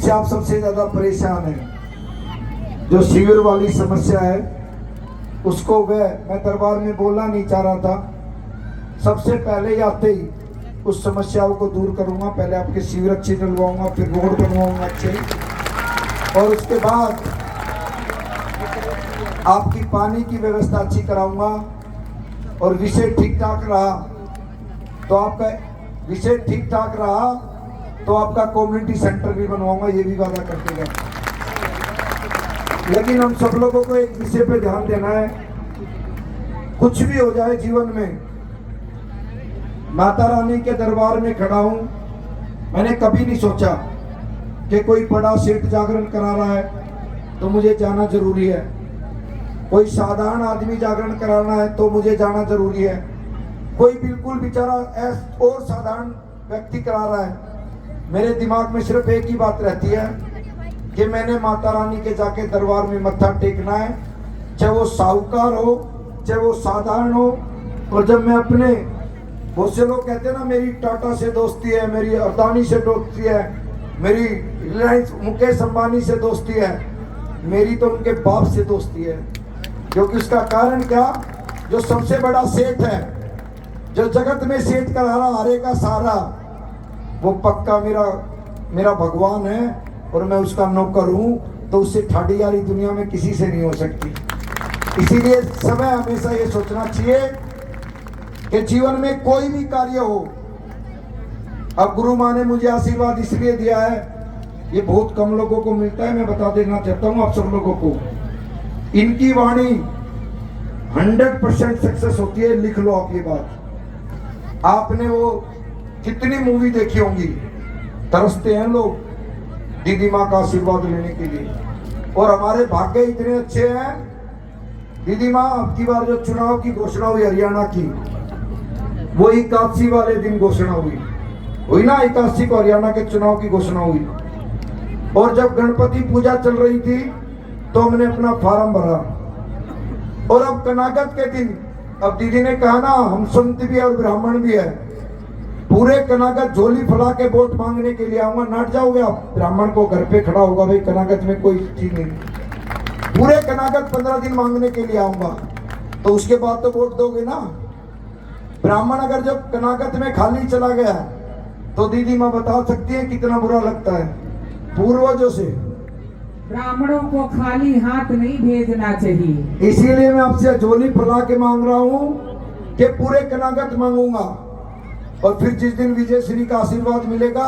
जिससे आप सबसे ज्यादा परेशान हैं, जो शिविर वाली समस्या है, उसको मैं दरबार में बोलना नहीं चाह रहा था। सबसे पहले ही आते ही उस समस्याओं को दूर करूंगा। पहले आपके शिविर अच्छे डलवाऊंगा, फिर रोड बनवाऊंगा अच्छे, और उसके बाद आपकी पानी की व्यवस्था अच्छी कराऊंगा। और विषय ठीक ठाक रहा तो आपका कम्युनिटी सेंटर भी बनवाऊंगा, ये भी वादा करते गए। लेकिन हम सब लोगों को एक विषय पे ध्यान देना है, कुछ भी हो जाए जीवन में, माता रानी के दरबार में खड़ा हूं। मैंने कभी नहीं सोचा कि कोई बड़ा सेठ जागरण करा रहा है तो मुझे जाना जरूरी है, कोई साधारण आदमी जागरण कराना है तो मुझे जाना जरूरी है, कोई बिल्कुल बेचारा और साधारण व्यक्ति करा रहा है। मेरे दिमाग में सिर्फ एक ही बात रहती है कि मैंने माता रानी के जाके दरबार में मत्था टेकना है, चाहे वो साहूकार हो चाहे वो साधारण हो। और जब मैं अपने, बहुत से लोग कहते हैं ना मेरी टाटा से दोस्ती है, मेरी अदानी से दोस्ती है, मेरी रिलायंस मुकेश अंबानी से दोस्ती है, मेरी तो उनके बाप से दोस्ती है। क्योंकि उसका कारण क्या, जो सबसे बड़ा सेठ है, जो जगत में सेठ का हारे का सारा, वो पक्का मेरा भगवान है और मैं उसका नौकर हूं, तो उससे ठाड़ी यारी दुनिया में किसी से नहीं हो सकती। इसीलिए समय हमेशा ये सोचना चाहिए कि जीवन में कोई भी कार्य हो, अब गुरु माँ ने मुझे आशीर्वाद इसलिए दिया है, ये बहुत कम लोगों को मिलता है, मैं बता देना चाहता हूँ आप सब लोगों को। इनकी वाणी 100% सक्सेस होती है, लिख लो आप ये बात। आपने वो कितनी मूवी देखी होंगी, तरसते हैं लोग दीदी माँ का आशीर्वाद लेने के लिए, और हमारे भाग्य इतने अच्छे हैं। दीदी माँ अब की बार जो चुनाव की घोषणा हुई हरियाणा की, वो 81 वाले दिन घोषणा हुई ना, 81 को हरियाणा के चुनाव की घोषणा हुई। और जब गणपति पूजा चल रही थी तो हमने अपना फार्म भरा, और अब कनागत के दिन, अब दीदी ने कहा ना हम संत भी और ब्राह्मण भी है, पूरे कनागत झोली फैला के वोट मांगने के लिए आऊंगा। नाट जाओगे आप, ब्राह्मण को घर पे खड़ा होगा, भाई कनागत में कोई चीज नहीं, पूरे कनागत 15 दिन मांगने के लिए आऊंगा, तो उसके बाद तो वोट दोगे ना। ब्राह्मण अगर जब कनागत में खाली चला गया तो दीदी माँ बता सकती है कितना बुरा लगता है। पूर्वजों से ब्राह्मणों को खाली हाथ नहीं भेजना चाहिए, इसीलिए मैं आपसे झोली फैला के मांग रहा हूँ कि पूरे कनागत मांगूंगा। और फिर जिस दिन विजय श्री का आशीर्वाद मिलेगा,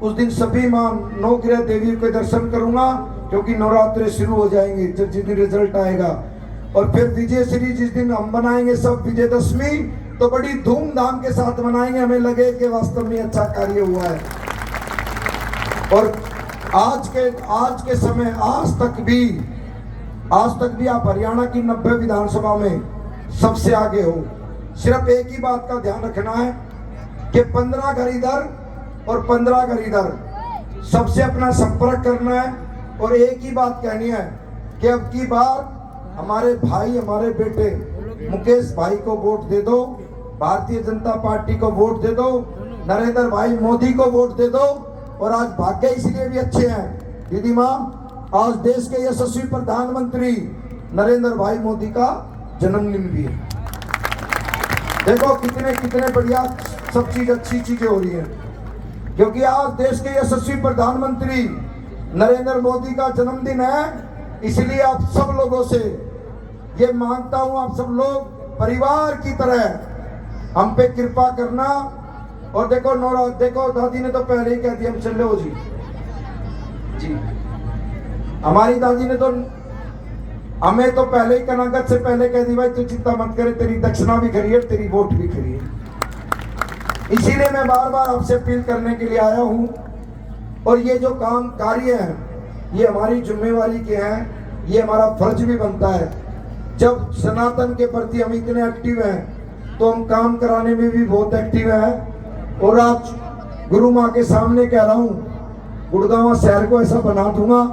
उस दिन सभी मां 9 ग्रह देवियों के दर्शन करूंगा, क्योंकि नवरात्रे शुरू हो जाएंगे जिस दिन रिजल्ट आएगा। और फिर विजय श्री जिस दिन हम बनाएंगे सब विजयदशमी, तो बड़ी धूमधाम के साथ मनाएंगे, हमें लगे कि वास्तव में अच्छा कार्य हुआ है। और आज के समय आज तक भी आप हरियाणा की 90 विधानसभा में सबसे आगे हो। सिर्फ एक ही बात का ध्यान रखना है कि 15 घर इधर और 15 घर इधर, सबसे अपना संपर्क करना है। और एक ही बात कहनी है कि अब की बार हमारे भाई, हमारे बेटे मुकेश भाई को वोट दे दो, भारतीय जनता पार्टी को वोट दे दो, नरेंद्र भाई मोदी को वोट दे दो। और आज भाग्य इसलिए भी अच्छे हैं दीदी माँ, आज देश के यशस्वी प्रधानमंत्री नरेंद्र भाई मोदी का जन्मदिन भी है। देखो कितने बढ़िया सब चीज, अच्छी चीजें हो रही हैं, क्योंकि आज देश के यशस्वी प्रधानमंत्री नरेंद्र मोदी का जन्मदिन है। इसलिए आप सब लोगों से ये मांगता हूं, आप सब लोग परिवार की तरह हम पे कृपा करना। और देखो दादी ने तो पहले ही कह दिया हम चले हो जी, हमारी दादी ने तो हमें तो पहले ही कनागत से पहले कह दी, भाई तू चिंता मत करे, तेरी दक्षिणा भी खरी है, तेरी वोट भी खरी है। इसीलिए मैं बार बार आपसे अपील करने के लिए आया हूं। और ये जो काम कार्य है, ये हमारी जिम्मेवारी के हैं, ये हमारा फर्ज भी बनता है। जब सनातन के प्रति हम इतने एक्टिव हैं, तो हम काम कराने में भी बहुत एक्टिव हैं। और आज गुरु माँ के सामने कह रहा हूँ, गुड़गांव शहर को ऐसा बना दूंगा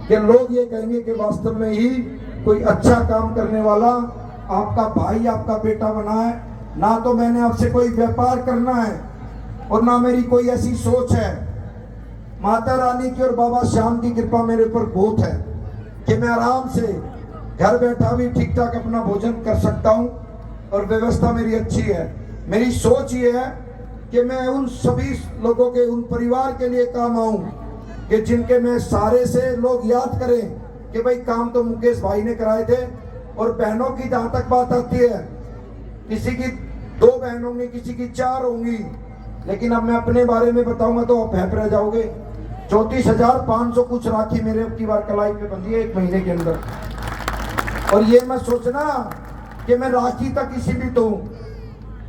कि लोग ये कहेंगे कि वास्तव में ही कोई अच्छा काम करने वाला आपका भाई, आपका बेटा बना है। ना तो मैंने आपसे कोई व्यापार करना है और ना मेरी कोई ऐसी सोच है माता रानी की और बाबा श्याम की कृपा मेरे ऊपर बहुत है कि मैं आराम से घर बैठा भी ठीक ठाक अपना भोजन कर सकता हूँ और व्यवस्था मेरी अच्छी है। मेरी सोच ये है कि मैं उन सभी लोगों के, उन परिवार के लिए काम आऊं कि जिनके मैं सारे से लोग याद करें कि भाई काम तो मुकेश भाई ने कराए थे। और बहनों की जहाँ तक बात आती है, किसी की 2 बहन होंगी, किसी की 4 होंगी, लेकिन अब मैं अपने बारे में बताऊंगा तो आप भैंप रह जाओगे। 34,500 कुछ राखी मेरे अब की बार कलाई पे बंधी है 1 महीने के अंदर। और ये मैं सोचना कि मैं राखी तक इसी भी तो हूँ,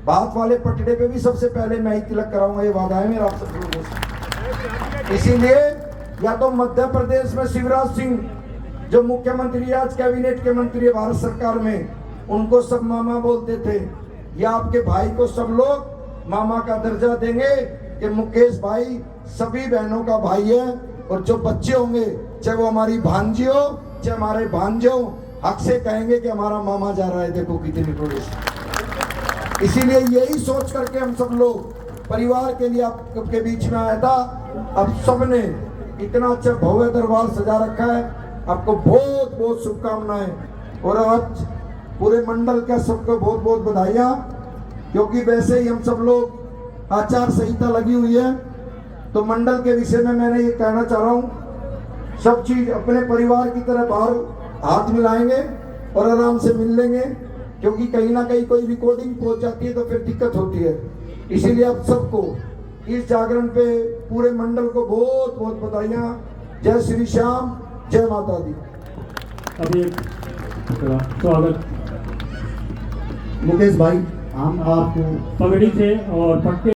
बात वाले पटड़े पे भी सबसे पहले मैं ही तिलक कराऊंगा, ये वादा है मेरा आप सब लोगों से। इसीलिए या तो मध्य प्रदेश में शिवराज सिंह जो मुख्यमंत्री आज कैबिनेट के मंत्री है भारत सरकार में, उनको सब मामा बोलते थे, या आपके भाई को सब लोग मामा का दर्जा देंगे कि मुकेश भाई सभी बहनों का भाई है। और जो बच्चे होंगे, चाहे वो हमारी भांजी हो चाहे हमारे भांजे हो, हक से कहेंगे कि हमारा मामा जा रहा है, देखो कितनी प्रोग्रेस। इसीलिए यही सोच करके हम सब लोग परिवार के लिए आपके बीच में आया था। अब सबने इतना अच्छा भव्य दरबार सजा रखा है, आपको बहुत बहुत शुभकामनाएं। और आज पूरे मंडल का सबको बहुत बहुत बधाइयाँ, क्योंकि वैसे ही हम सब लोग आचार संहिता लगी हुई है, तो मंडल के विषय में मैंने ये कहना चाह रहा हूँ, सब चीज अपने परिवार की तरह बाहर हाथ मिलाएंगे और आराम से मिल लेंगे, क्योंकि कहीं ना कहीं कोई रिकॉर्डिंग पहुंच जाती है तो फिर दिक्कत होती है। इसीलिए आप सबको इस जागरण पे पूरे मंडल को बहुत बहुत बधाइयाँ। जय श्री श्याम, जय माता दी। अभी एक स्वागत मुकेश भाई, हम आपको पगड़ी से और पट्टे